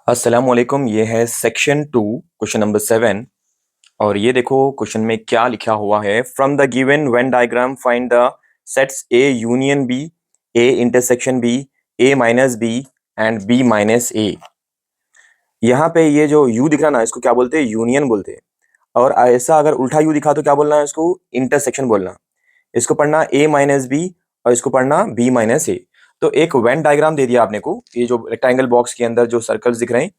अस्सलामुअलैकुम। ये है सेक्शन 2 क्वेश्चन नंबर 7। और ये देखो क्वेश्चन में क्या लिखा हुआ है। From the given Venn diagram find the sets A union B, A intersection B, A minus B and B minus A. यहाँ पे ये जो यू दिख रहा ना, इसको क्या बोलते हैं? यूनियन बोलते हैं। और ऐसा अगर उल्टा यू दिखा तो क्या बोलना है? इसको इंटरसेक्शन बोलना। इसको पढ़ना ए माइनस बी और इसको पढ़ना बी माइनस ए। तो एक वेन डायग्राम दे दिया आपने को। ये जो रेक्टेंगल बॉक्स के अंदर जो सर्कल्स दिख रहे हैं,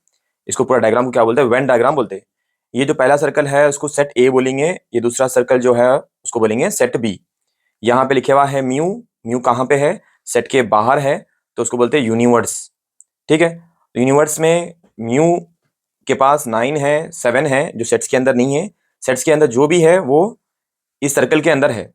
इसको पूरा डायग्राम को क्या बोलते हैं? वेन डायग्राम बोलते हैं। ये जो पहला सर्कल है उसको सेट ए बोलेंगे, ये दूसरा सर्कल जो है उसको बोलेंगे सेट बी। यहाँ पे लिखे हुआ है म्यू। म्यू कहाँ पे है? सेट के बाहर है, तो उसको बोलते हैं यूनिवर्स। ठीक है, तो यूनिवर्स में म्यू के पास 9 है, 7 है, जो सेट्स के अंदर नहीं है। सेट्स के अंदर जो भी है वो इस सर्कल के अंदर है।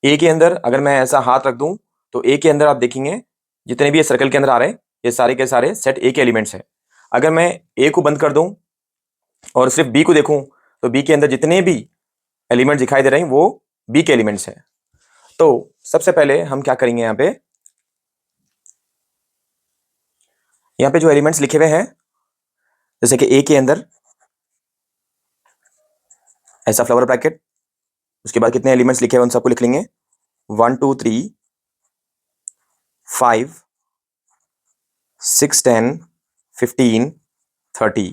ए के अंदर अगर मैं ऐसा हाथ रख दूं तो ए के अंदर आप देखेंगे जितने भी ये सर्कल के अंदर आ रहे हैं, ये सारे के सारे सेट ए के एलिमेंट्स हैं। अगर मैं ए को बंद कर दूं और सिर्फ बी को देखूं तो बी के अंदर जितने भी एलिमेंट दिखाई दे रहे हैं वो बी के एलिमेंट्स हैं। तो सबसे पहले हम क्या करेंगे, यहाँ पे जो एलिमेंट्स लिखे हुए हैं, जैसे कि ए के अंदर ऐसा फ्लावर ब्रैकेट, उसके बाद कितने एलिमेंट्स लिखे हुए उन सबको लिख लेंगे। 1 2 3 5 6 10 15 30,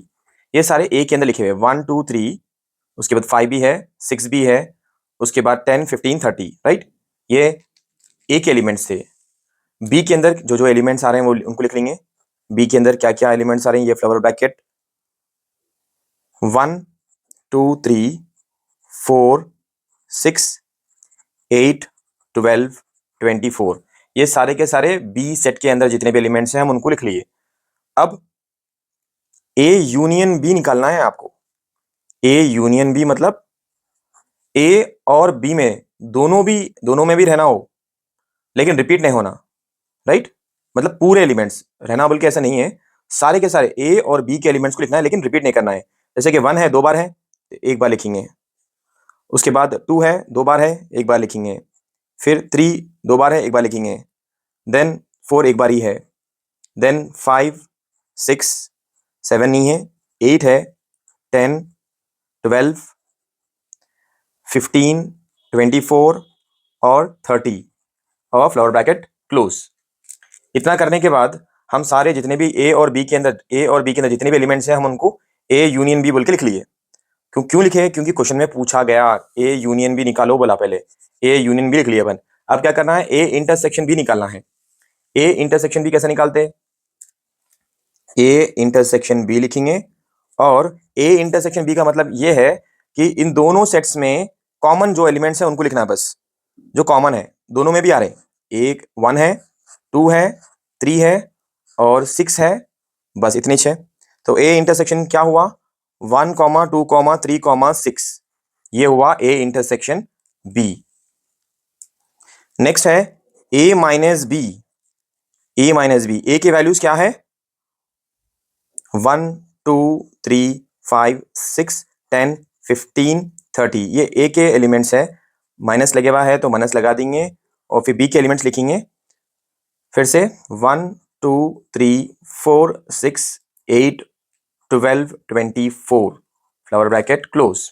ये सारे ए के अंदर लिखे हुए हैं। 1 2 3, उसके बाद 5 भी है, 6 भी है, उसके बाद 10 15 30, राइट। ये ए के एलिमेंट्स थे। बी के अंदर जो जो एलिमेंट्स आ रहे हैं वो उनको लिख लेंगे। बी के अंदर क्या क्या एलिमेंट्स आ रहे हैं, ये फ्लावर ब्रैकेट 1 2 3 4 6 8 12 24, ये सारे के सारे बी सेट के अंदर जितने भी एलिमेंट्स हैं हम उनको लिख लिए। अब ए यूनियन बी निकालना है आपको। ए यूनियन बी मतलब ए और बी में दोनों में भी रहना हो, लेकिन रिपीट नहीं होना, राइट। मतलब पूरे एलिमेंट्स रहना, बल्कि ऐसा नहीं है, सारे के सारे ए और बी के एलिमेंट्स को लिखना है, लेकिन रिपीट नहीं करना है। जैसे कि 1 है 2 बार है तो एक बार लिखेंगे, उसके बाद 2 है 2 बार है एक बार लिखेंगे, फिर 3 2 बार है एक बार लिखेंगे, देन 4 एक बार ही है, देन 5 6 7 नहीं है, 8 है, 10 12 15 24 और 30 और फ्लावर ब्रैकेट क्लोज। इतना करने के बाद हम सारे जितने भी ए और बी के अंदर जितने भी एलिमेंट्स हैं हम उनको ए यूनियन बी बोल के लिख लिए। क्यों लिखे? क्योंकि क्वेश्चन में पूछा गया ए यूनियन बी निकालो, बोला पहले ए यूनियन बी लिख लिया अपन। अब क्या करना है? ए इंटरसेक्शन बी निकालना है। ए इंटरसेक्शन बी कैसे निकालते हैं? ए इंटरसेक्शन बी लिखेंगे, और ए इंटरसेक्शन बी का मतलब ये है कि इन दोनों सेट्स में कॉमन जो एलिमेंट्स है उनको लिखना है, बस जो कॉमन है दोनों में भी आ रहे हैं। एक 1 है, 2 है, 3 है और 6 है, बस इतने 6। तो ए इंटरसेक्शन क्या हुआ? 1 2 3 6, ये हुआ ए इंटरसेक्शन बी। नेक्स्ट है A minus B. A minus B, A के वैल्यूज क्या है? 1 2 3 5 6 10 15 30, ये ए के एलिमेंट्स है। माइनस लगे हुआ है तो माइनस लगा देंगे, और फिर बी के एलिमेंट्स लिखेंगे। फिर से 1 2 3 4 6 8 12 24, फ्लावर ब्रैकेट क्लोज।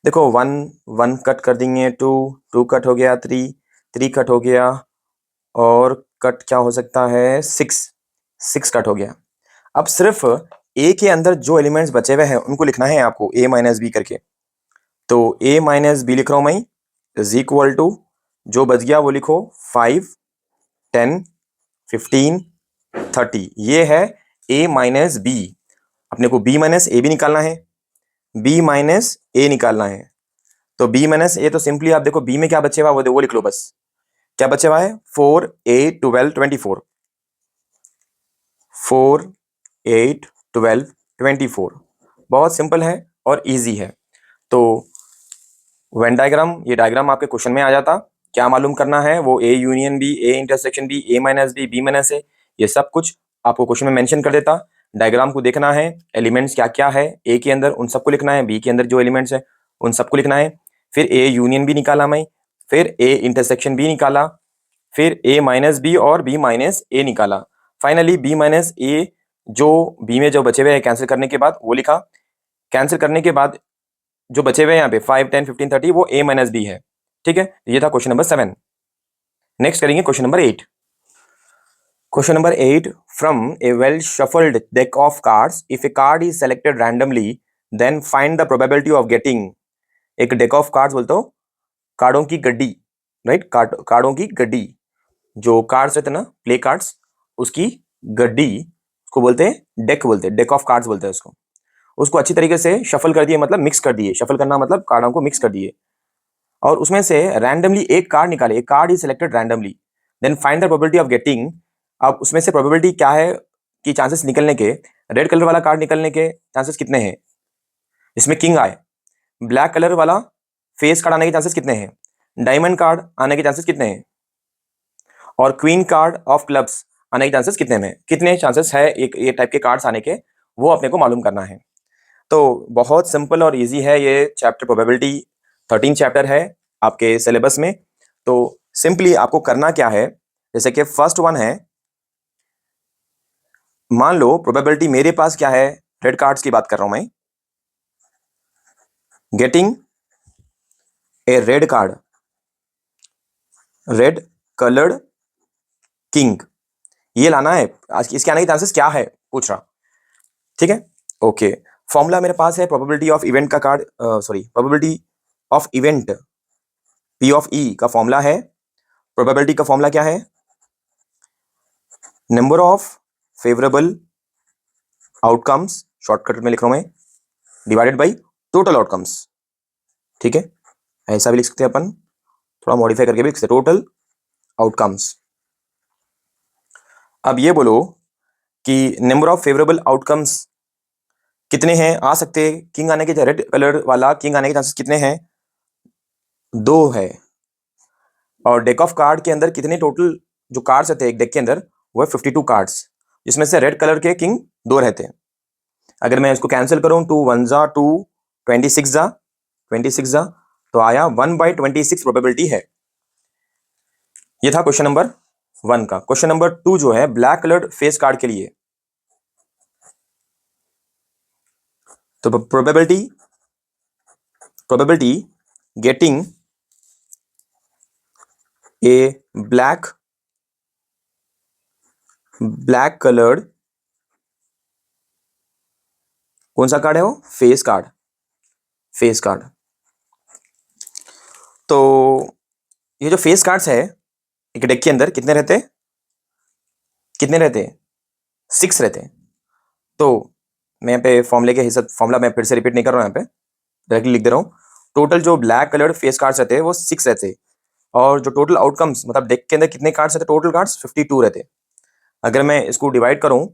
देखो 1 1 कट कर देंगे, 2 2 कट हो गया, 3 3 कट हो गया, और कट क्या हो सकता है? 6 6 कट हो गया। अब सिर्फ ए के अंदर जो एलिमेंट्स बचे हुए हैं उनको लिखना है आपको, ए माइनस बी करके। तो ए माइनस बी लिख रहा हूं मैं, इज इक्वल टू जो बच गया वो लिखो 5 10 15 30, ये है ए माइनस बी। अपने को बी माइनस ए भी निकालना है, बी माइनस ए निकालना है। तो बी माइनस ए, तो सिंपली आप देखो बी में क्या बचे हुआ वो लिख लो बस। क्या बचे हुआ है? 4 8 12 24, 4 8 12 24। बहुत सिंपल है और इजी है। तो वेन डायग्राम, ये डायग्राम आपके क्वेश्चन में आ जाता। क्या मालूम करना है? वो A union B, A intersection B, A minus B, B minus A, ये सब कुछ आपको क्वेश्चन में मेंशन कर देता। डायग्राम को देखना है, एलिमेंट्स क्या क्या है ए के अंदर उन सबको लिखना है, बी के अंदर जो एलिमेंट्स है उन सबको लिखना है। फिर ए यूनियन बी निकाला मैं, फिर ए इंटरसेक्शन बी निकाला, फिर ए माइनस बी और बी माइनस ए निकाला। फाइनली बी माइनस ए जो बी में जो बचे हुए हैं कैंसिल करने के बाद वो लिखा, कैंसिल करने के बाद जो बचे हुए हैं यहाँ पे 5, 10, 15, 30 वो a माइनस बी है। ठीक है, ये था क्वेश्चन नंबर 7। नेक्स्ट करेंगे question number 8। Question number 8, from a well shuffled deck of cards if a card is selected randomly then find the probability of getting. एक डेक ऑफ कार्ड्स बोलते हो कार्डों की गड्डी, राइट, कार्डों की गड्डी, जो कार्ड्स रहते हैं ना प्ले कार्ड्स, उसकी गड्डी को बोलते हैं डेक, बोलते हैं डेक ऑफ कार्ड्स बोलते हैं उसको। उसको अच्छी तरीके से शफल कर दिए, मतलब मिक्स कर दिए, शफल करना मतलब कार्डों को मिक्स कर दिए, और उसमें से रैंडमली एक कार्ड निकाले, एक card is selected randomly, then find the probability of getting. अब उसमें से प्रोबेबिलिटी क्या है कि चांसेस निकलने के, रेड कलर वाला कार्ड निकलने के चांसेस कितने हैं, इसमें किंग आए। ब्लैक कलर वाला फेस कार्ड आने के चांसेस कितने हैं, डायमंड कार्ड आने के चांसेस कितने हैं, और क्वीन कार्ड ऑफ क्लब्स आने के चांसेस कितने में, कितने चांसेस है एक ये टाइप के कार्ड्स आने के, वो अपने को मालूम करना है। तो बहुत सिंपल और इजी है ये चैप्टर, प्रोबेबिलिटी 13 चैप्टर है आपके सिलेबस में। तो सिंपली आपको करना क्या है, जैसे कि फर्स्ट वन है, मान लो प्रोबेबिलिटी मेरे पास क्या है, रेड कार्ड्स की बात कर रहा हूं मैं, getting a red card, red coloured king, ये लाना है। आज इसके आने के चांसेस क्या है पूछ रहा। ठीक है, ओके। फॉर्मूला मेरे पास है प्रोबेबिलिटी ऑफ इवेंट का card, sorry probability of event P of E का फॉर्मूला है, प्रोबेबिलिटी का फॉर्मूला क्या है, number of favourable outcomes, shortcut में लिख रहा हूं मैं, डिवाइडेड बाई टोटल आउटकम्स। ठीक है, ऐसा भी लिख सकते हैं अपन, थोड़ा मॉडिफाई करके भी लिख सकते, टोटल आउटकम्स। अब ये बोलो कि नंबर ऑफ फेवरेबल आउटकम्स कितने हैं आ सकते हैं, किंग आने के, रेड कलर वाला किंग आने के चांसेस कितने हैं, 2 है। और डेक ऑफ कार्ड के अंदर कितने टोटल जो कार्ड्स रहते हैं एक डेक के अंदर, वो है 52 कार्ड्स, जिसमें से रेड कलर के किंग 2 रहते हैं। अगर मैं इसको कैंसिल करूं, 2 1 जा 2, 26 जा 26 जा, तो आया 1/26 प्रोबेबिलिटी है। ये था क्वेश्चन नंबर 1 का। क्वेश्चन नंबर 2 जो है ब्लैक कलर्ड फेस कार्ड के लिए, तो probability getting a black coloured, कौन सा कार्ड है वो, फेस कार्ड, फेस कार्ड। तो ये जो फेस कार्ड्स है एक डेक के अंदर कितने रहते हैं, कितने रहते हैं, 6 रहते हैं। तो मैं यहाँ पे फॉर्मूले के हिसाब, फॉर्मूला मैं फिर से रिपीट नहीं कर रहा हूँ, यहाँ पे डायरेक्टली लिख दे रहा हूँ। टोटल जो ब्लैक कलर्ड फेस कार्ड्स रहते हैं वो 6 रहते हैं, और जो टोटल आउटकम्स मतलब डेक के अंदर कितने कार्ड्स रहते, टोटल कार्ड्स 52 रहते हैं। अगर मैं इसको डिवाइड करूं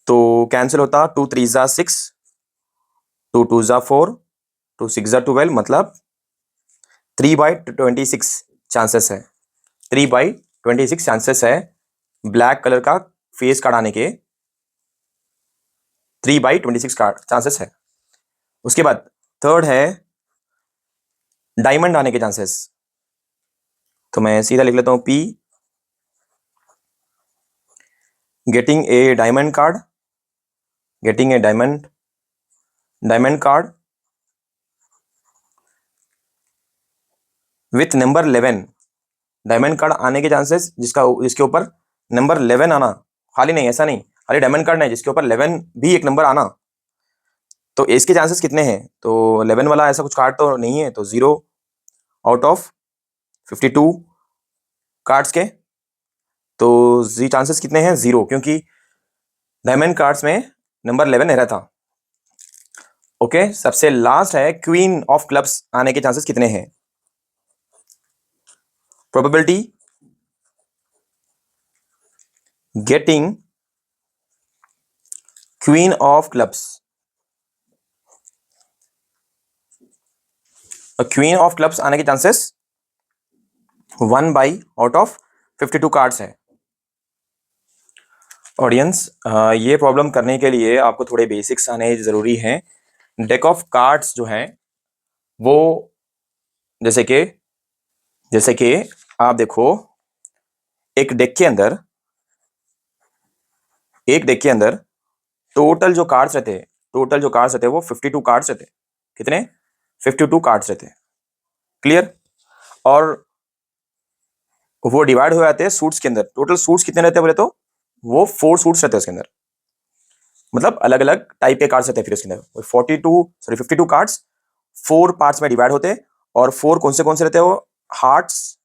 तो कैंसिल होता, 2 3 जा 6, 2 2 जा 4, 2 6 जा 12, मतलब 3/26 चांसेस है, 3/26 चांसेस है ब्लैक कलर का फेस कार्ड आने के, 3/26 कार्ड चांसेस है। उसके बाद थर्ड है डायमंड आने के चांसेस, तो मैं सीधा लिख लेता हूं P getting a diamond card, getting a diamond card with number 11, diamond card आने के चांसेस जिसके ऊपर नंबर 11 आना, खाली नहीं, ऐसा नहीं खाली डायमंड कार्ड नहीं, जिसके ऊपर 11 भी एक नंबर आना। तो इसके चांसेस कितने हैं, तो 11 वाला ऐसा कुछ कार्ड तो नहीं है, तो 0 आउट ऑफ 52 कार्ड्स के, तो जी चांसेस कितने हैं, 0, क्योंकि डायमंड कार्ड्स में नंबर 11 नहीं रहता। ओके, सबसे लास्ट है क्वीन ऑफ क्लब्स आने के चांसेस कितने हैं, probability getting queen of clubs, queen of clubs आने के चांसेस 1/52 कार्ड्स है। ऑडियंस, ये प्रॉब्लम करने के लिए आपको थोड़े बेसिक्स आने जरूरी हैं। डेक ऑफ कार्ड्स जो है वो जैसे कि आप देखो, एक डेक के अंदर एक डेक के अंदर टोटल जो कार्ड्स रहते हैं, वो 52 कार्ड्स रहते हैं। कितने? 52 कार्ड्स रहते हैं। क्लियर? और वो डिवाइड हो जाते हैं सूट्स के अंदर। टोटल सूट्स कितने रहते हैं बोले तो वो 4 सूट्स रहते हैं उसके अंदर, मतलब अलग अलग टाइप के कार्ड्स रहते हैं। फिर उसके अंदर 52 कार्ड्स 4 पार्ट्स में डिवाइड होते हैं। और 4 कौन से रहते हैं वो? हार्ट्स,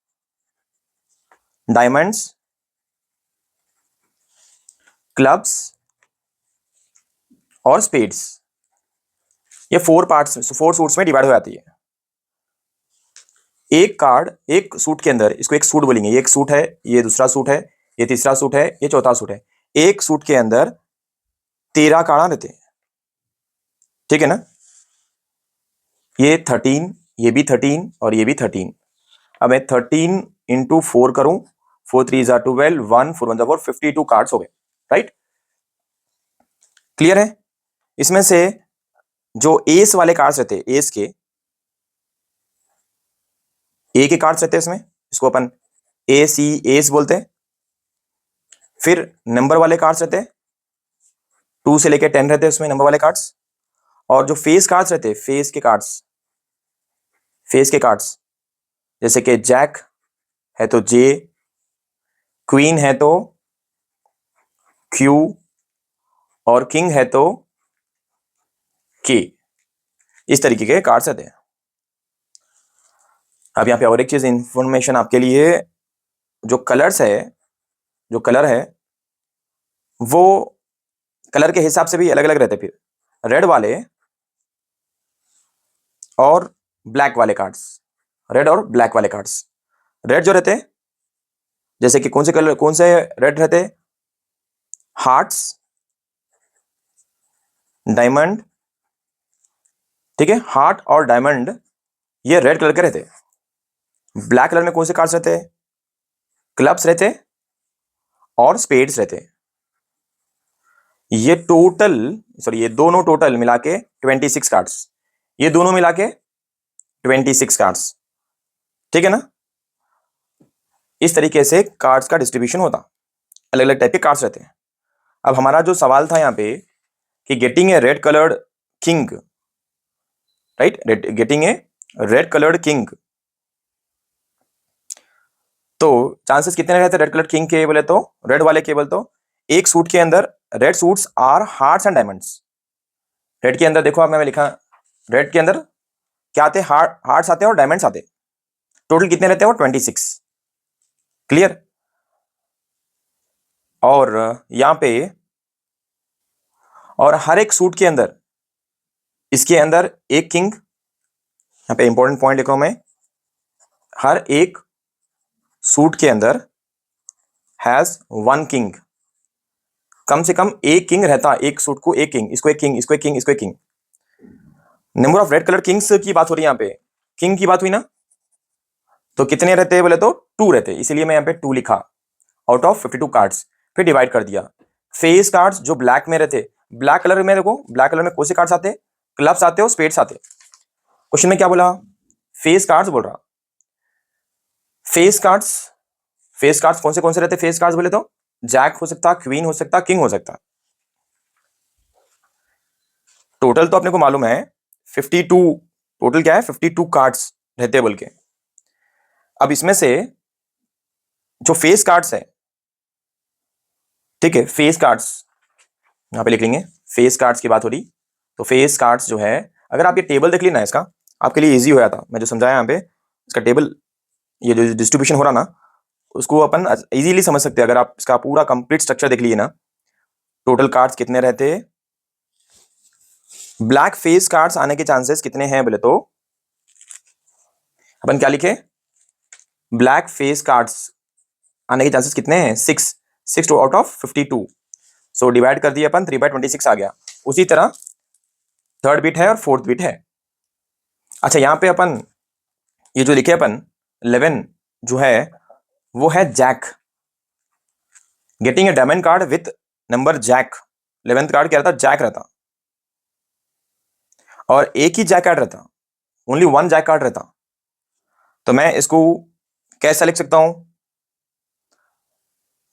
डायमंड्स, क्लब्स और स्पेड्स। ये 4 सूट्स में डिवाइड हो जाती है। एक कार्ड एक सूट के अंदर, इसको एक सूट बोलेंगे। ये एक सूट है, ये दूसरा सूट है, ये तीसरा सूट है, ये चौथा सूट है। एक सूट के अंदर 13 कार्ड रहते हैं। ठीक है ना? ये 13, ये भी 13 और ये भी 13। अब मैं 13 इंटू 4 करूं, 4 3 जा 12, 1 4 1 जा 4, 52 कार्ड्स हो गए। राइट? क्लियर है? इसमें से जो एस वाले कार्ड्स रहते हैं, ए के कार्ड्स रहते हैं इसमें, इसको अपन ए सी एस बोलते हैं। फिर नंबर वाले कार्ड्स रहते हैं, 2 से लेके 10 रहते हैं उसमें नंबर वाले कार्ड्स। और जो फेस कार्ड्स रहते हैं, फेस के कार्ड्स जैसे कि जैक है तो जे, क्वीन है तो क्यू और किंग है तो के। इस तरीके के कार्ड्स रहते हैं। अब यहाँ पे और एक चीज इंफॉर्मेशन आपके लिए, जो कलर है वो कलर के हिसाब से भी अलग अलग रहते हैं। फिर रेड वाले और ब्लैक वाले कार्ड्स, रेड जो रहते हैं, जैसे कि कौन से रेड रहते हैं? Hearts, diamond. ठीक है, हार्ट और डायमंड ये रेड कलर के रहते हैं। ब्लैक कलर में कौन से कार्ड्स रहते हैं? क्लब्स रहते हैं और स्पेड्स रहते हैं। ये दोनों टोटल मिला के 26 कार्ड्स। ये दोनों मिला के 26 कार्ड्स। ठीक है ना? इस तरीके से कार्ड्स का डिस्ट्रीब्यूशन होता, अलग अलग टाइप के कार्ड्स रहते हैं। अब हमारा जो सवाल था यहाँ पे कि getting a red coloured king, right, getting a red coloured king, तो चांसेस कितने रहते हैं रेड कलर्ड किंग के बोले तो? रेड वाले के बोले तो एक सूट के अंदर red suits our hearts and diamonds. Red के अंदर देखो, आप मैंने लिखा, रेड के अंदर क्या आते हैं? हार्ट्स आते हैं और डायमंड्स आते हैं। टोटल कितने रहते हैं वो? 26। क्लियर? और यहां पे, और हर एक सूट के अंदर, इसके अंदर एक किंग, यहां पे इंपॉर्टेंट पॉइंट लिख रहा हूं मैं, हर एक सूट के अंदर हैज 1 किंग। कम से कम एक किंग रहता है, एक सूट को एक किंग, इसको एक किंग, इसको एक किंग, इसको एक king. Number of red colour Kings की बात हो रही है यहां पे, किंग की बात हुई ना, तो कितने रहते हैं बोले तो 2 रहते हैं, इसीलिए मैं यहां पे 2 लिखा आउट ऑफ 52 कार्ड्स। फिर डिवाइड कर दिया। फेस कार्ड्स जो ब्लैक में रहते, ब्लैक कलर में देखो, ब्लैक कलर में कौन से कार्ड्स आते हैं? क्लब्स आते हो, स्पेड्स आते। क्वेश्चन में क्या बोला? फेस कार्ड्स बोल रहा। फेस कार्ड्स कौन से रहते? फेस कार्ड्स बोले तो जैक हो सकता, क्वीन हो सकता, किंग हो सकता। टोटल तो अपने को मालूम है 52, टोटल क्या है? 52 कार्ड्स रहते बोल के। अब इसमें से जो फेस कार्ड्स है, ठीक है, फेस कार्ड्स यहां पे लिख लेंगे, फेस कार्ड्स की बात हो रही। तो फेस कार्ड्स जो है, अगर आप ये टेबल देख लेना, इसका आपके लिए इजी हो जाता। मैं जो समझाया यहाँ पे, इसका टेबल, ये जो डिस्ट्रीब्यूशन हो रहा ना, उसको अपन इजीली समझ सकते हैं अगर आप इसका पूरा कंप्लीट स्ट्रक्चर देख लिए ना। टोटल कार्ड्स कितने रहते हैं? ब्लैक फेस कार्ड्स आने के चांसेस कितने हैं बोले तो अपन क्या लिखे? ब्लैक फेस कार्ड्स आने के चांसेस कितने हैं? 6 आउट ऑफ 52। सो डिवाइड कर दिए अपन, 3/26 आ गया। उसी तरह थर्ड बिट है और फोर्थ बिट है। अच्छा, यहां पे अपन ये जो लिखे अपन 11 जो है वो है jack. Getting a diamond card with number jack, 11th card क्या रहता? जैक रहता। और एक ही जैक कार्ड रहता, ओनली 1 जैक कार्ड रहता। तो मैं इसको कैसा लिख सकता हूं?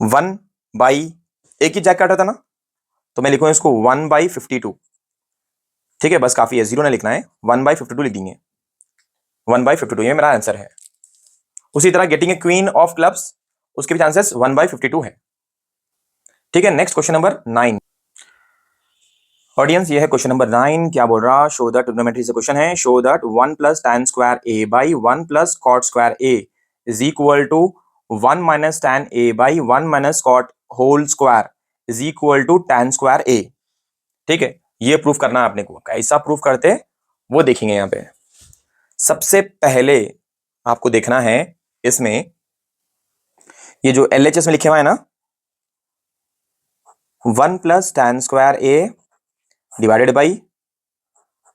1 बाई, एक ही जैक कार्ड रहता ना, तो मैं लिखूँ इसको 1/52। ठीक है, बस काफी है, जीरो ना लिखना है, 1/52 लिख देंगे। 1/52 ये मेरा आंसर है। उसी तरह getting a queen of clubs, उसके भी चांसेस 1/52 है। ठीक है, नेक्स्ट क्वेश्चन नंबर 9। ऑडियंस, ये है क्वेश्चन नंबर 9। क्या बोल रहा, शो दैट, ट्रिग्नोमेट्री से क्वेश्चन है, show that 1 plus tan square A by 1 plus cot square A is equal to 1 minus tan A by 1 minus cot whole square is equal to tan square A. ठीक है, ये proof करना है आपने को। कैसा प्रूफ करते हैं वो देखेंगे यहाँ पे। सबसे पहले आपको देखना है इसमें, ये जो LHS में लिखे हुआ है ना, 1 plus tan square A divided by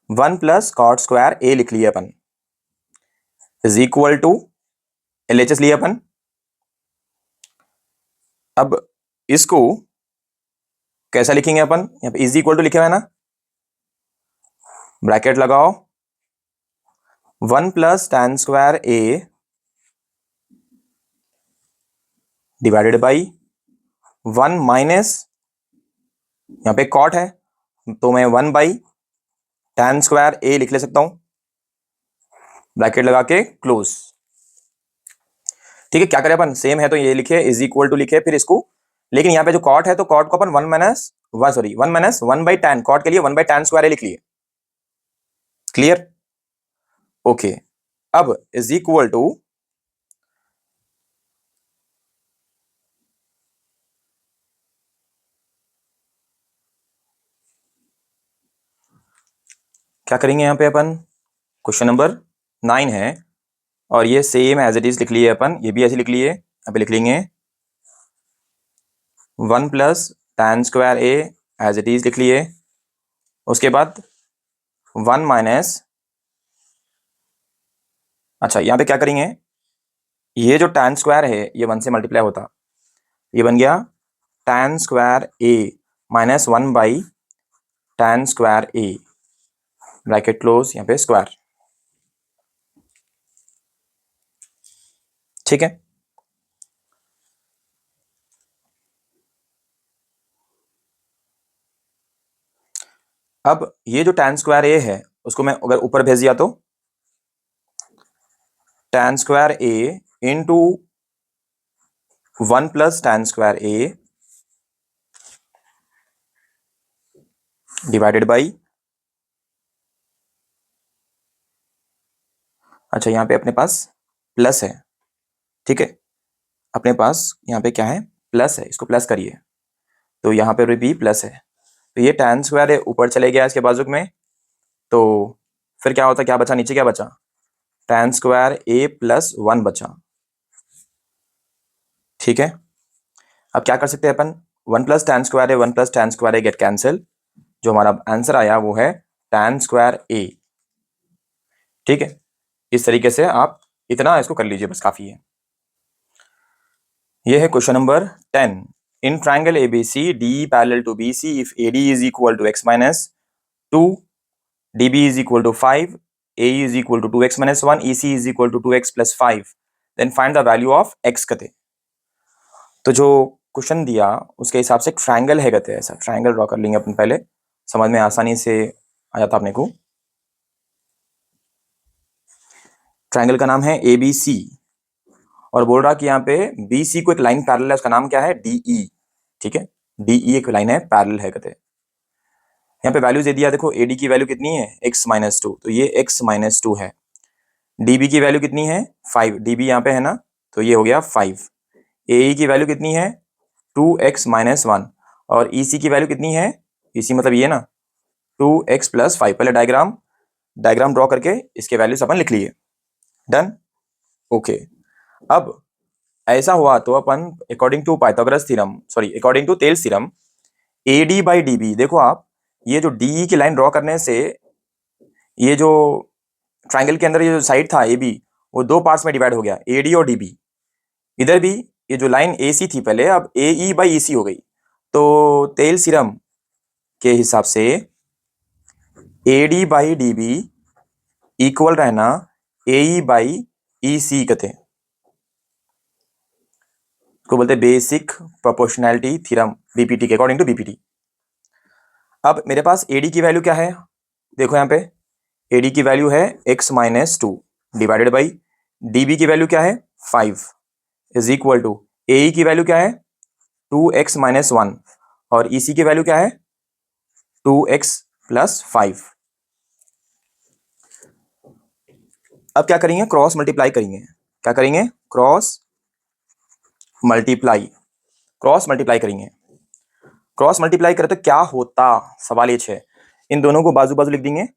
1 plus cot square A लिख लिया अपन, इज इक्वल टू LHS लिया अपन। अब इसको कैसा लिखेंगे अपन, यहाँ पे इज इक्वल टू लिखे हुआ है ना, ब्रैकेट लगाओ, 1 plus tan square A divided by 1 minus, यहाँ पे कॉट है तो मैं 1 बाई tan स्क्वायर ए लिख ले सकता हूं, ब्रैकेट लगा के क्लोज। ठीक है, क्या करें अपन, सेम है तो ये लिखे, इज इक्वल टू लिखे, फिर इसको, लेकिन यहाँ पे जो कॉट है तो कॉट को अपन 1 माइनस 1 बाई tan, कॉट के लिए 1 बाई tan स्क्वायर ए लिख लिए। Clear, okay. अब इज इक्वल टू, क्या करेंगे यहाँ पे अपन, क्वेश्चन नंबर 9 है और ये सेम एज इट इज लिख लिए अपन, ये भी ऐसे लिख लिए, यहाँ पे लिख लेंगे 1 plus tan square A as it is लिख लिए, उसके बाद 1 माइनस, अच्छा यहाँ पे क्या करेंगे, ये जो tan स्क्वायर है ये 1 से मल्टीप्लाई होता, ये बन गया tan square A minus 1 by tan square A, bracket close, यहाँ पे स्क्वायर। ठीक है, अब ये जो tan स्क्वायर ए है उसको मैं अगर ऊपर भेज दिया तो tan square A into 1 plus tan square A divided by, अच्छा यहाँ पे अपने पास प्लस है, ठीक है, अपने पास यहाँ पे क्या है, प्लस है, इसको प्लस करिए, तो यहाँ पे भी प्लस है, तो ये tan स्क्वायर है ऊपर चले गया इसके बाजू में, तो फिर क्या होता, क्या बचा, नीचे क्या बचा, tan स्क्वायर ए प्लस 1 बचा। ठीक है, अब क्या कर सकते हैं अपन, 1 प्लस tan स्क्वायर ए, 1 प्लस tan स्क्वायर ए गेट कैंसिल, जो हमारा आंसर आया वो है tan स्क्वायर ए। ठीक है, इस तरीके से आप इतना इसको कर लीजिए, बस काफी है। ये है question number 10। In triangle ABC D parallel to BC if AD is equal to x minus 2, DB is equal to 5, AE is equal to 2x minus 1, EC is equal to 2x plus 5, then find the value of x कहते। तो जो question दिया उसके हिसाब से triangle है कहते हैं, ऐसा ट्राइंगल ड्रॉ कर लेंगे अपन पहले, समझ में आसानी से आ जाता अपने को। ट्राइंगल का नाम है ABC और बोल रहा कि यहाँ पे BC को एक लाइन पैरेलल है, उसका नाम क्या है, DE। ठीक है, DE एक लाइन है पैरेलल है कहते हैं। यहाँ पे वैल्यूज दे दिया, देखो AD की वैल्यू कितनी है, x माइनस 2, तो ये x माइनस 2 है। DB की वैल्यू कितनी है, 5, DB यहाँ पे है ना, तो ये हो गया 5। AE की वैल्यू कितनी है, 2x माइनस 1, और EC की वैल्यू कितनी है, EC मतलब ये ना 2x प्लस 5। पहले डायग्राम ड्रॉ करके इसके वैल्यूज अपन लिख लिए, डन, ओके। अब ऐसा हुआ तो अपन according to Pythagoras theorem, sorry according to Thales theorem, AD बाई DB, देखो आप ये जो DE की लाइन ड्रॉ करने से ये जो ट्राइंगल के अंदर ये जो साइड था AB वो दो पार्ट्स में डिवाइड हो गया, AD और DB। इधर भी ये जो लाइन AC थी पहले, अब AE बाई EC हो गई, तो तेल्स थ्योरम के हिसाब से AD बाई DB इक्वल रहना AE बाई EC कहते हैं, को बोलते हैं बेसिक प्रोपोर्शनैलिटी थ्योरम, BPT के अकॉर्डिंग टू BPT। अब मेरे पास AD की वैल्यू क्या है, देखो यहाँ पे AD की वैल्यू है x minus two divided by DB की वैल्यू क्या है 5 इज इक्वल टू AE की वैल्यू क्या है 2x माइनस वन और EC की वैल्यू क्या है 2x प्लस 5। अब क्या करेंगे, क्रॉस मल्टीप्लाई करेंगे। क्या करेंगे, मल्टीप्लाई क्रॉस मल्टीप्लाई करेंगे। क्रॉस मल्टीप्लाई करें तो क्या होता, सवाल ये है। इन दोनों को बाजू बाजू लिख देंगे,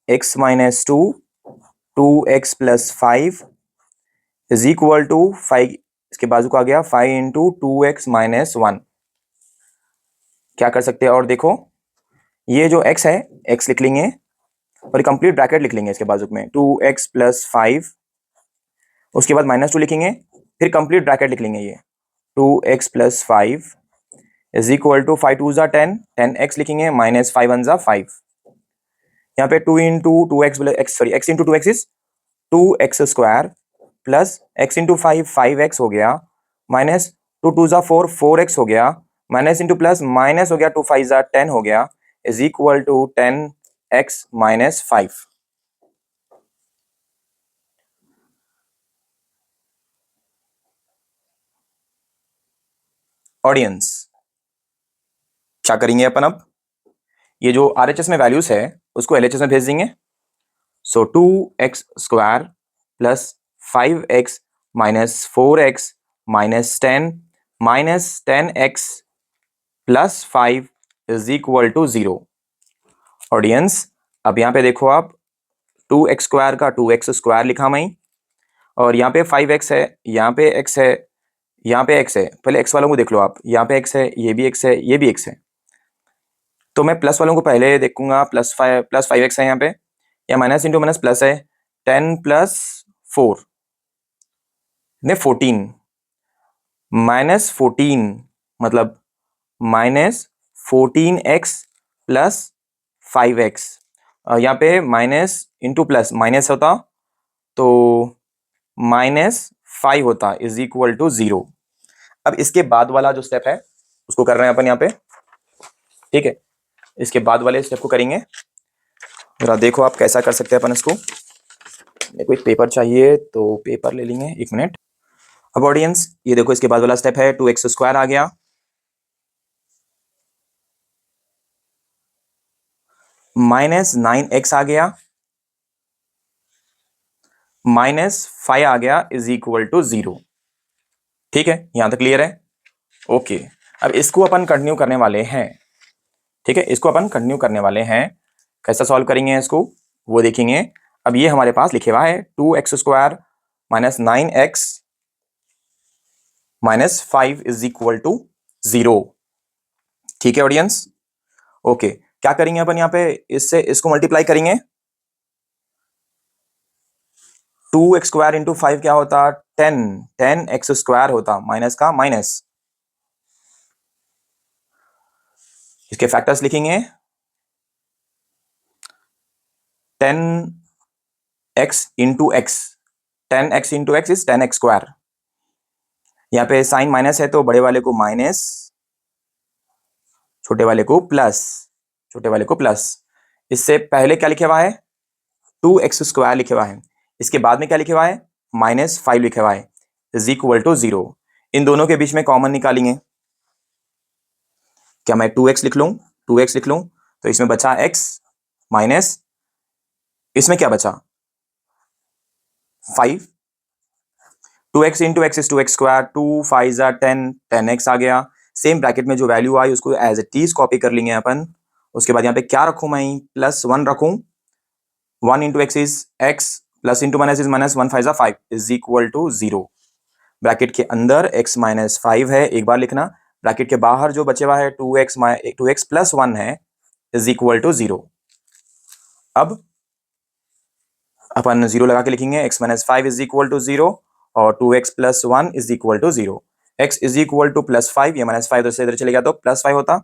x minus two 2x plus 5 is equal to 5, इसके बाजू का आ गया 5 इंटू 2x माइनस वन। क्या कर सकते हैं, और देखो ये जो x है x लिख लेंगे और कंप्लीट ब्रैकेट लिख लेंगे इसके बाजू में 2x प्लस 5, उसके बाद माइनस टू लिखेंगे, फिर कंप्लीट ब्रैकेट लिख लेंगे ये 2x plus 5 is equal to 5 टू ज़ा 10, 10x लिखेंगे माइनस 5 वन ज़ा 5। यहाँ पे 2 into two x x sorry x into two x is 2x square plus x into 5 5x हो गया माइनस 2 टू ज़ा 4 4x हो गया माइनस इंटू प्लस माइनस हो गया 2 5 ज़ा 10 हो गया is equal to 10x minus 5। Audience क्या करेंगे अपन, अब ये जो RHS में वैल्यूज है उसको LHS में भेज देंगे। So 2x square plus 5x minus 4x minus 10x plus 5 is equal to 0। Audience अब यहाँ पे देखो आप 2x स्क्वायर का 2x स्क्वायर लिखा मैं, और यहाँ पे 5x है, यहाँ पे x है, यहाँ पे x है। पहले x वालों को देख लो आप, यहाँ पे x है, ये भी x है, ये भी x है। तो मैं प्लस वालों को पहले देखूंगा, प्लस 5x है यहाँ पे, या माइनस इंटू माइनस प्लस है 10 प्लस 4 ने 14 माइनस 14 मतलब माइनस 14x प्लस 5x। यहाँ पे माइनस इंटू प्लस माइनस होता तो माइनस 5 होता इज इक्वल टू 0। अब इसके बाद वाला जो स्टेप है उसको कर रहे हैं अपन यहाँ पे, ठीक है। इसके बाद वाले स्टेप को करेंगे, जरा देखो आप कैसा कर सकते हैं अपन इसको। मेरे को एक पेपर चाहिए तो पेपर ले लेंगे, एक मिनट। अब ऑडियंस ये देखो इसके बाद वाला स्टेप है 2x स्क्वायर आ गया माइनस 9x आ गया माइनस 5 आ गया इज इक्वल टू 0। ठीक है, यहां तक क्लियर है? ओके। अब इसको अपन कंटिन्यू करने वाले हैं, ठीक है, इसको अपन कंटिन्यू करने वाले हैं। कैसा सॉल्व करेंगे इसको वो देखेंगे। अब ये हमारे पास लिखे हुआ है 2x square minus 9x minus 5 is equal to 0। ठीक है ऑडियंस, ओके। क्या करेंगे अपन यहाँ पे, इससे इसको मल्टीप्लाई करेंगे। 2x स्क्वायर इंटू 5 क्या होता, 10x स्क्वायर होता, माइनस का माइनस। इसके फैक्टर्स लिखेंगे 10x into x, 10x into x is 10x square. यहाँ पे साइन माइनस है तो बड़े वाले को माइनस, छोटे वाले को प्लस, छोटे वाले को प्लस। इससे पहले क्या लिखे हुआ है 2x स्क्वायर लिखे हुआ है, इसके बाद में क्या लिखे हुआ है माइनस 5 लिखे हुआ है इज इक्वल टू 0। इन दोनों के बीच में कॉमन निकालेंगे। क्या मैं 2x लिख लूं, 2x लिख लूं तो इसमें बचा x माइनस, इसमें क्या बचा 5। 2x into x is 2x square, 2 5 जा 10, 10x आ गया। सेम ब्रैकेट में जो वैल्यू आई उसको एज इट इज कॉपी कर लेंगे अपन। उसके बाद यहाँ पे क्या रखूं मैं, प्लस 1 रखूं, 1 into x is x plus into minus is minus, 1 5 जा 5 इज इक्वल टू 0। ब्रैकेट के अंदर x माइनस 5 है, एक बार लिखना। ब्रैकेट के बाहर जो बचे हुआ है 2x प्लस 1 है इज इक्वल टू 0। अब अपन 0 लगा के लिखेंगे x minus 5 is equal to 0 और 2x plus 1 is equal to 0। x is equal to plus 5, ये माइनस 5 इधर चले गया तो प्लस 5 होता।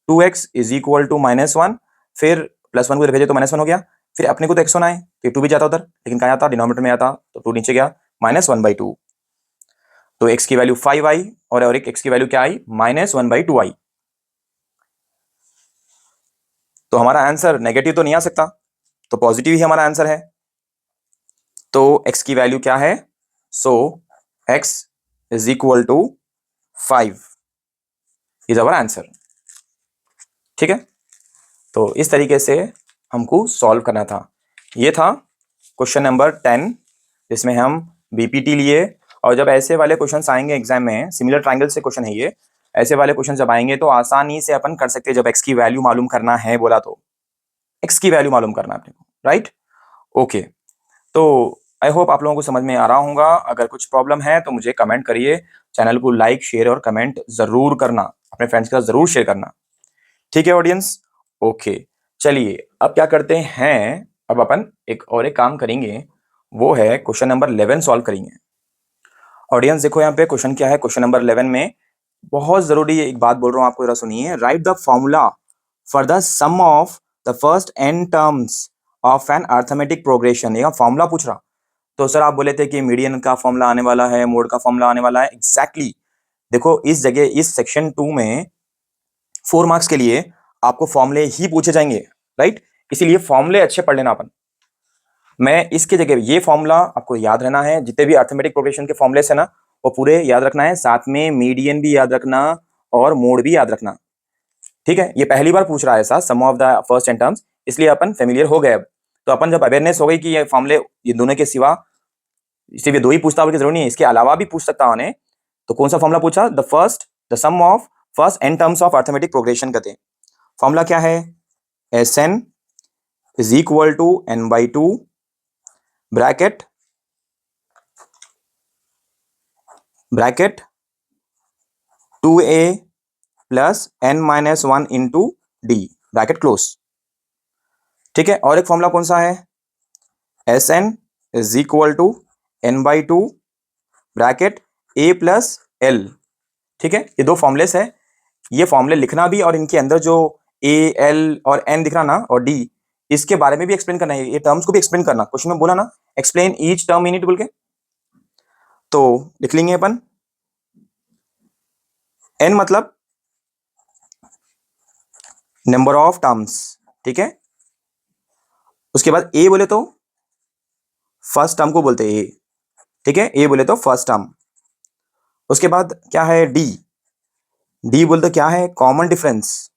2x is equal to minus 1, फिर प्लस 1 को इधर भेजे तो माइनस 1 हो गया। फिर अपने को तो x होना है तो 2 भी जाता उधर, लेकिन कहाँ आता डिनोमिनेटर में आता तो 2 नीचे गया, माइनस 1/2। तो x की वैल्यू 5 आई और एक x की वैल्यू क्या आई माइनस 1/2 आई। तो हमारा आंसर नेगेटिव तो नहीं आ सकता, तो पॉजिटिव ही हमारा आंसर है। तो x की वैल्यू क्या है? So x is equal to 5 is our answer. ठीक है, तो इस तरीके से हमको सॉल्व करना था। ये था क्वेश्चन नंबर 10, जिसमें हम बीपीटी लिए। और जब ऐसे वाले क्वेश्चंस आएंगे एग्जाम में, सिमिलर ट्रायंगल से क्वेश्चन है ये, ऐसे वाले क्वेश्चन जब आएंगे तो आसानी से अपन कर सकते हैं। जब एक्स की वैल्यू मालूम करना है बोला तो एक्स की वैल्यू मालूम करना है अपने को, राइट? ओके, तो आई होप आप लोगों को समझ में आ रहा होगा। अगर कुछ प्रॉब्लम है तो मुझे कमेंट करिए। चैनल को लाइक, शेयर और कमेंट जरूर करना, अपने फ्रेंड्स के साथ जरूर शेयर करना। ठीक है ऑडियंस? ओके, चलिए अब क्या करते हैं, अब अपन एक काम करेंगे, वो है क्वेश्चन नंबर 11 सॉल्व करेंगे। ऑडियंस देखो यहाँ पे क्वेश्चन क्या है। क्वेश्चन नंबर 11 में बहुत जरूरी एक बात बोल रहा हूं आपको, जरा सुनिए। Write the formula for the sum of the first n terms of an arithmetic progression. यह फॉर्मूला पूछ रहा। तो सर आप बोले थे कि मीडियन का फॉर्मूला आने वाला है, मोड का फॉर्मूला आने वाला है। एग्जैक्टली देखो, इस जगह इस सेक्शन 2 में 4 मार्क्स के लिए आपको फॉर्मूले ही पूछे जाएंगे, राइट? इसीलिए फॉर्मूले अच्छे पढ़ लेना अपन। मैं इसके जगह ये फॉर्मूला आपको याद रहना है, जितने भी अर्थमेटिक प्रोग्रेशन के फॉर्मूलेस है ना वो पूरे याद रखना है, साथ में मीडियन भी याद रखना और मोड भी याद रखना। ठीक है, ये पहली बार पूछ रहा है ऐसा, sum of the first n terms, इसलिए अपन फेमिलियर हो गए। अब तो अपन जब अवेयरनेस हो गई कि ये फॉर्मूले ये दोनों के सिवा सिर्फ ये दो ही पूछता होगा, जरूरी नहीं है, इसके अलावा भी पूछ सकता है। तो कौन सा फॉर्मूला पूछा? The sum of first n terms of arithmetic progression कहते हैं। फॉर्मूला क्या है? Sn is equal to n/2 bracket 2a plus n-1 into D bracket close. ठीक है, और एक फॉर्मूला कौन सा है? Sn is equal to n/2 bracket a plus l। ठीक है, ये दो फॉर्मुलेस है। ये फॉर्मूले लिखना भी और इनके अंदर जो a l और n दिख रहा ना और d, इसके बारे में भी एक्सप्लेन करना है, ये टर्म्स को भी एक्सप्लेन करना। क्वेश्चन में बोला ना explain each term in it बोल के, तो लिख लेंगे अपन। n मतलब नंबर ऑफ टर्म्स, ठीक है। उसके बाद a बोले तो फर्स्ट टर्म को बोलते हैं a, ठीक है, a बोले तो फर्स्ट टर्म। उसके बाद क्या है? d बोलते क्या है? कॉमन डिफरेंस,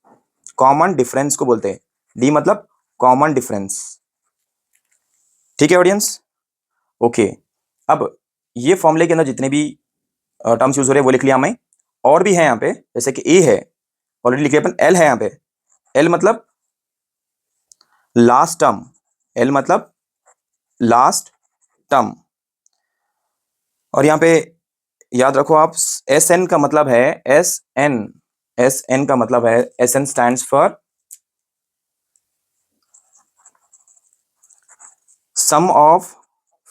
कॉमन डिफरेंस को बोलते हैं d मतलब कॉमन डिफरेंस। ठीक है ऑडियंस? ओके, अब ये फॉर्मूले के अंदर जितने भी टर्म्स यूज हो रहे हैं वो लिख लिया मैं। और भी है यहाँ पे, जैसे कि a है ऑलरेडी लिख लिया अपन, l है यहाँ पे, l मतलब लास्ट टर्म, l मतलब लास्ट टर्म। और यहाँ पे याद रखो आप, SN का मतलब है SN का मतलब है SN stands for sum of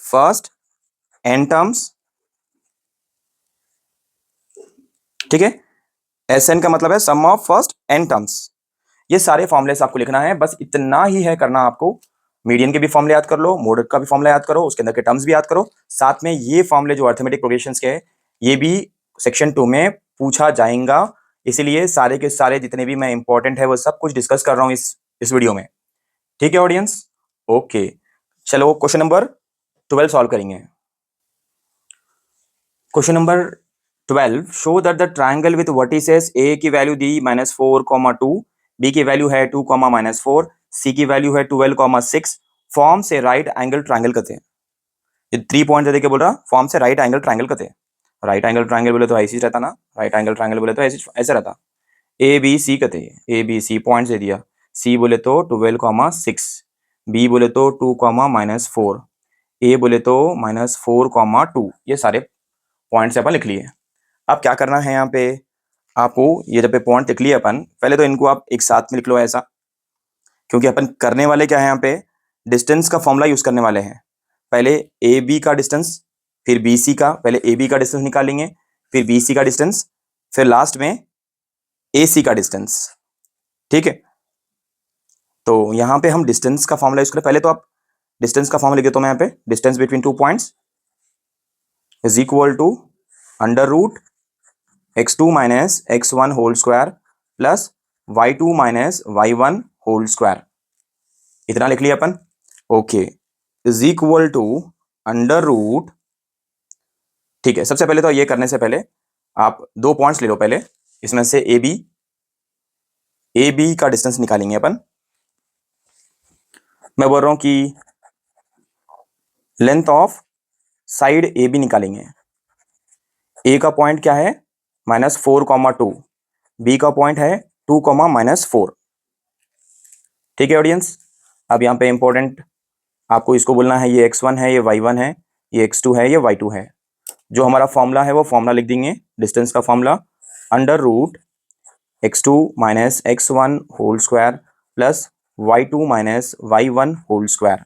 first n terms. ठीक है, SN का मतलब है sum of first n terms. ये सारे फॉर्मुलेस आपको लिखना है, बस इतना ही है करना आपको। मीडियन के भी फॉर्मुले याद कर लो, मोड का भी फॉर्मुला याद करो, उसके अंदर के टर्म्स भी याद करो, साथ में ये फॉर्मुले जो अर्थमेटिक प्रोग्रेशंस के हैं ये भी सेक्शन 2 में पूछा जाएगा। इसीलिए सारे के सारे जितने भी मैं इंपॉर्टेंट है वो सब कुछ डिस्कस कर रहा हूँ इस वीडियो में। ठीक है ऑडियंस? ओके, चलो क्वेश्चन नंबर 12 सॉल्व करेंगे। Question number 12, show that the triangle with vertices A की वैल्यू दी -4,2, बी की वैल्यू है 2, -4, सी की वैल्यू है 12,6, फॉर्म से राइट एंगल ट्राइंगल कहते हैं। ये 3 पॉइंट देके बोल रहा, फॉर्म से राइट एंगल ट्राइंगल कहते हैं। राइट एंगल ट्राइंगल बोले तो ऐसे ही रहता ना, राइट एंगल ट्राइंगल बोले तो ऐसे रहता। ए बी सी कहते हैं, ए बी सी पॉइंट दे दिया। सी बोले तो 12,6, बी बोले तो 2, -4, ए बोले तो -4, 2। ये सारे पॉइंट से अपन लिख लिए। अब क्या करना है यहाँ पे आपको, ये जब पे पॉइंट लिख लिए अपन, पहले तो इनको आप एक साथ में लिख लो ऐसा, क्योंकि अपन करने वाले क्या है यहाँ पे, डिस्टेंस का फॉर्मूला यूज करने वाले हैं। पहले ए बी का डिस्टेंस, फिर बी सी का, पहले ए बी का डिस्टेंस निकालेंगे, फिर बी सी का डिस्टेंस, फिर लास्ट में ए सी का डिस्टेंस। ठीक है, तो यहाँ पे हम डिस्टेंस का फॉर्मूला यूज करें। पहले तो आप डिस्टेंस का फॉर्मूला लिखे, तो मैं यहाँ पे distance between 2 points is equal to √ x2 - x1 whole square plus y2 - y1 whole square, इतना लिख लिया अपन। Okay, is equal to under root, ठीक है। सबसे पहले तो ये करने से पहले आप दो पॉइंट्स ले लो पहले, इसमें से ए बी का डिस्टेंस निकालेंगे अपन। मैं बोल रहा हूं कि length of side A B निकालेंगे। ए का पॉइंट क्या है, -4,2, बी का पॉइंट है 2,-4, ठीक है ऑडियंस। अब यहाँ पे इंपॉर्टेंट आपको इसको बोलना है, ये x1 है, ये y1 है, ये x2 है, ये y2 है। जो हमारा फॉर्मूला है वो फॉर्मूला लिख देंगे, डिस्टेंस का formula, under root x2 minus x1 whole square plus y2 minus y1 whole square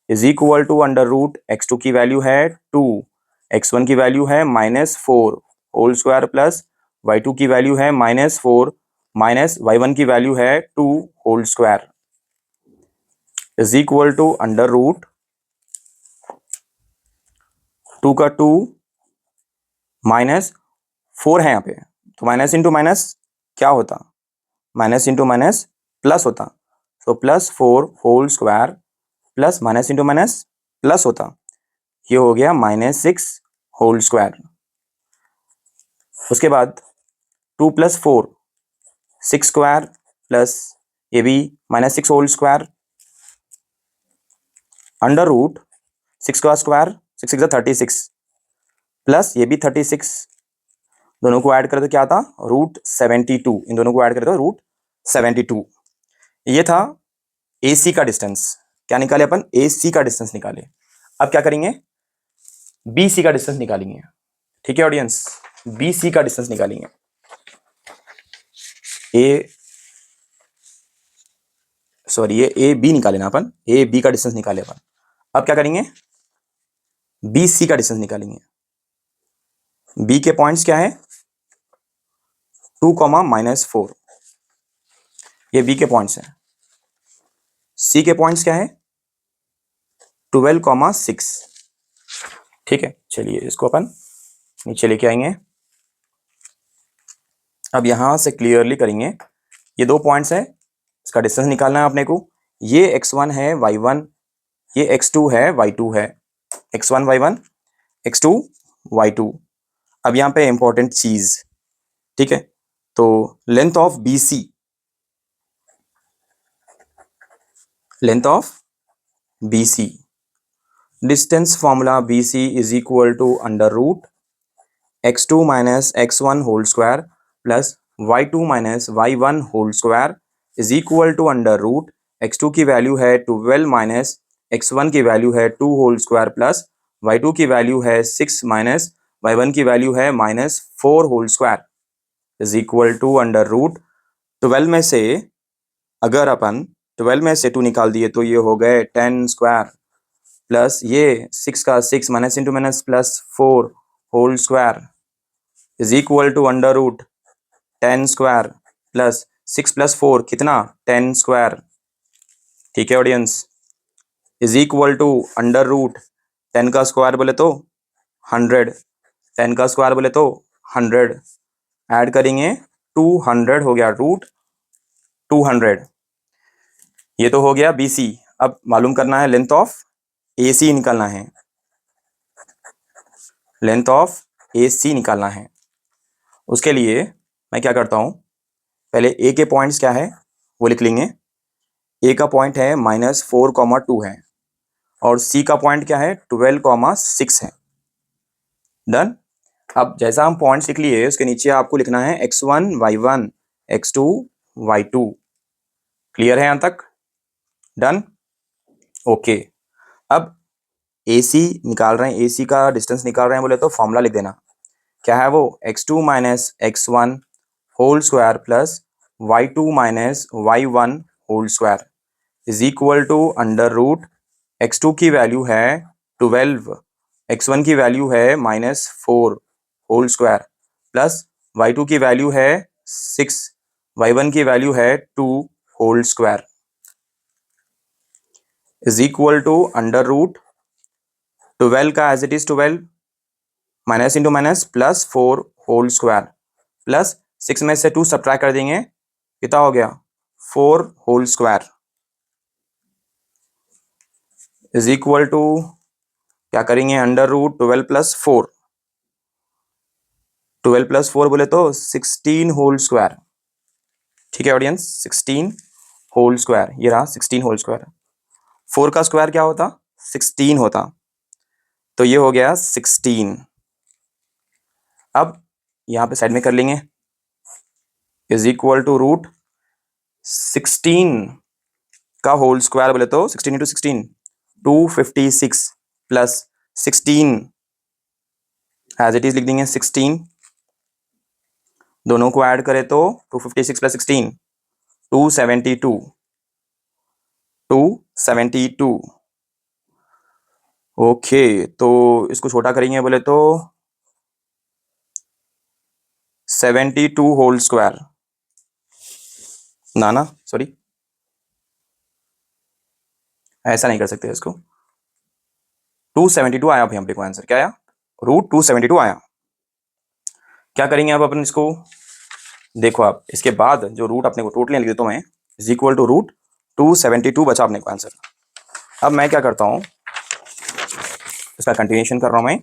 is equal to under root x2 की वैल्यू है 2, x1 की वैल्यू है -4 होल स्क्वायर प्लस y2 की वैल्यू है -4 माइनस y1 की value है 2 whole square is equal to under root 2 का 2 -4 है यहाँ पे, तो माइनस इंटू माइनस क्या होता, माइनस इंटू माइनस प्लस होता, तो +4 whole square plus minus into minus plus होता, ये हो गया -6 होल स्क्वायर। उसके बाद 2 + 4 6 स्क्वायर प्लस ये भी -6 होल स्क्वायर अंडर रूट 6 का स्क्वायर 6 6 36 प्लस ये भी 36, दोनों को ऐड कर दो क्या आता, √72, इन दोनों को ऐड कर दो √72। ये था AC का डिस्टेंस, क्या निकाले अपन, AC का डिस्टेंस निकाले। अब क्या करेंगे, BC का डिस्टेंस निकालेंगे, ठीक है ऑडियंस, BC का डिस्टेंस निकालेंगे। ये AB निकाले ना अपन, AB का डिस्टेंस निकाले अपन। अब क्या करेंगे, BC का डिस्टेंस निकालेंगे। B के पॉइंट्स क्या है, 2, -4, ये B के पॉइंट्स हैं। C के पॉइंट्स क्या है, 12,6, ठीक है। चलिए इसको अपन नीचे लेके आएंगे। अब यहां से क्लियरली करेंगे, ये दो पॉइंट्स है, इसका डिस्टेंस निकालना है अपने को। ये x1 है y1, ये x2 है y2 है, x1 y1 x2 y2। अब यहाँ पे इंपॉर्टेंट चीज, ठीक है, तो length of BC, length of BC, distance formula BC is equal to under root x2 minus x1 whole square plus y2 minus y1 whole square is equal to under root x2 की value है 12 minus x1 की value है 2 whole square plus y2 की value है 6 minus y1 की value है -4 whole square is equal to under root 12 में से अगर अपन 12 में से 2 निकाल दिए तो ये हो गए 10 स्क्वायर प्लस ये 6 का 6 minus into minus plus 4 whole square is equal to under root 10 square plus 6 + 4 कितना 10 स्क्वायर, ठीक है audience, is equal to under root 10 का स्क्वायर बोले तो 100, 10 का स्क्वायर बोले तो 100, ऐड करेंगे 200 हो गया √200। ये तो हो गया BC। अब मालूम करना है लेंथ ऑफ AC निकालना है, लेंथ ऑफ AC निकालना है। उसके लिए मैं क्या करता हूं, पहले A के पॉइंट्स क्या है वो लिख लेंगे। A का पॉइंट है -4,2 है और C का पॉइंट क्या है 12,6 है। डन। अब जैसा हम पॉइंट्स लिख लिए उसके नीचे आपको लिखना है x1 y1 x2 y2। Clear है यहां तक, डन, ओके। अब AC निकाल रहे हैं, AC का डिस्टेंस निकाल रहे हैं बोले तो फॉर्मूला लिख देना, क्या है वो, x2 minus x1 whole square plus y2 minus y1 whole square is equal to under root x2 की वैल्यू है 12, x1 की वैल्यू है -4 होल स्क्वायर प्लस y2 की वैल्यू है 6, y1 की वैल्यू है 2 whole square is equal to under root 12 का as it is 12 minus into minus +4 whole square plus 6 में से 2 सब्ट्रैक्ट कर देंगे, कितना हो गया 4 whole square is equal to क्या करेंगे, अंडर रूट 12+4, 12+4 बोले तो 16 होल स्क्वायर। ठीक है ऑडियंस, 16 होल स्क्वायर, ये रहा 16 होल स्क्वायर। 4 का स्क्वायर क्या होता, 16 होता, तो ये हो गया 16। अब यहां पे साइड में कर लेंगे, इज इक्वल टू रूट 16 का होल स्क्वायर बोले तो 16 into 16 256 plus 16 as it is लिख देंगे 16, दोनों को ऐड करें तो 256 प्लस 16 272, 272। ओके, तो इसको छोटा करेंगे बोले तो 72 होल स्क्वायर, ना सॉरी, ऐसा नहीं कर सकते इसको। 272 आया भाई, हम देखो आंसर क्या आया, रूट 272 आया। क्या करेंगे अब अपन इसको, देखो आप इसके बाद जो रूट अपने को टोटल लिख देता हूं मैं, इज इक्वल टू रूट 272 बचा अपने को आंसर। अब मैं क्या करता हूं, इसका कंटिन्यूशन कर रहा हूं मैं,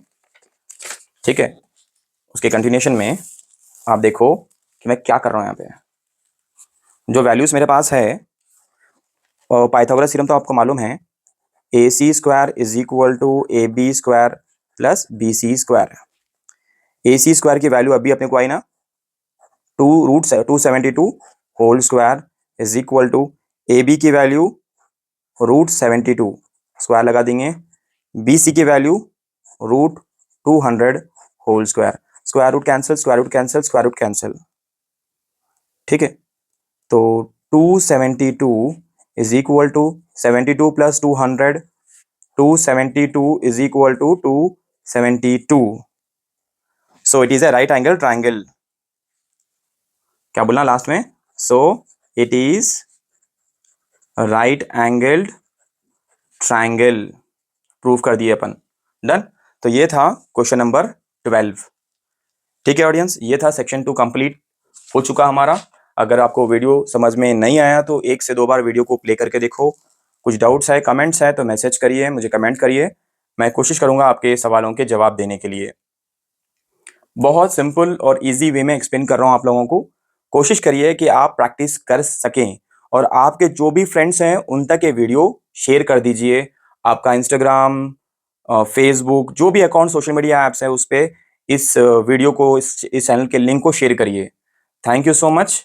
ठीक है। उसके कंटिन्यूशन में आप देखो कि मैं क्या कर रहा हूं, यहाँ पे जो वैल्यूज मेरे पास है, पाइथागोरस थ्योरम तो आपको मालूम है, A C square is equal to A B square plus B C square. A C square की वैल्यू अभी अपने को आई ना, 272 whole square is equal to A B की वैल्यू रूट 72 स्क्वायर लगा देंगे, बी सी की value root 200 whole square, square root cancel, square root cancel, square root cancel. ठीक है, तो 272 is equal to 72 plus 200, 272 is equal to 272. So it is a right angle triangle. क्या बोलना last में, so it is right angled triangle, prove कर दिए अपन, done. तो ये था क्वेश्चन नंबर 12। ठीक है ऑडियंस, ये था सेक्शन 2 कंप्लीट हो चुका हमारा। अगर आपको वीडियो समझ में नहीं आया तो 1 से 2 बार वीडियो को प्ले करके देखो, कुछ डाउट्स है, कमेंट्स है तो मैसेज करिए, मुझे कमेंट करिए, मैं कोशिश करूंगा आपके सवालों के जवाब देने के लिए। बहुत सिंपल और इजी वे में एक्सप्लेन कर रहा हूं आप लोगों को, कोशिश करिए कि आप प्रैक्टिस कर सकें, और आपके जो भी फ्रेंड्स हैं उन तक ये वीडियो शेयर कर दीजिए। आपका इंस्टाग्राम, फेसबुक, जो भी अकाउंट सोशल मीडिया ऐप्स है उस पर इस वीडियो को, इस चैनल के लिंक को शेयर करिए। Thank you so much,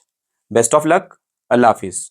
best of luck, अल्लाह हाफिज़।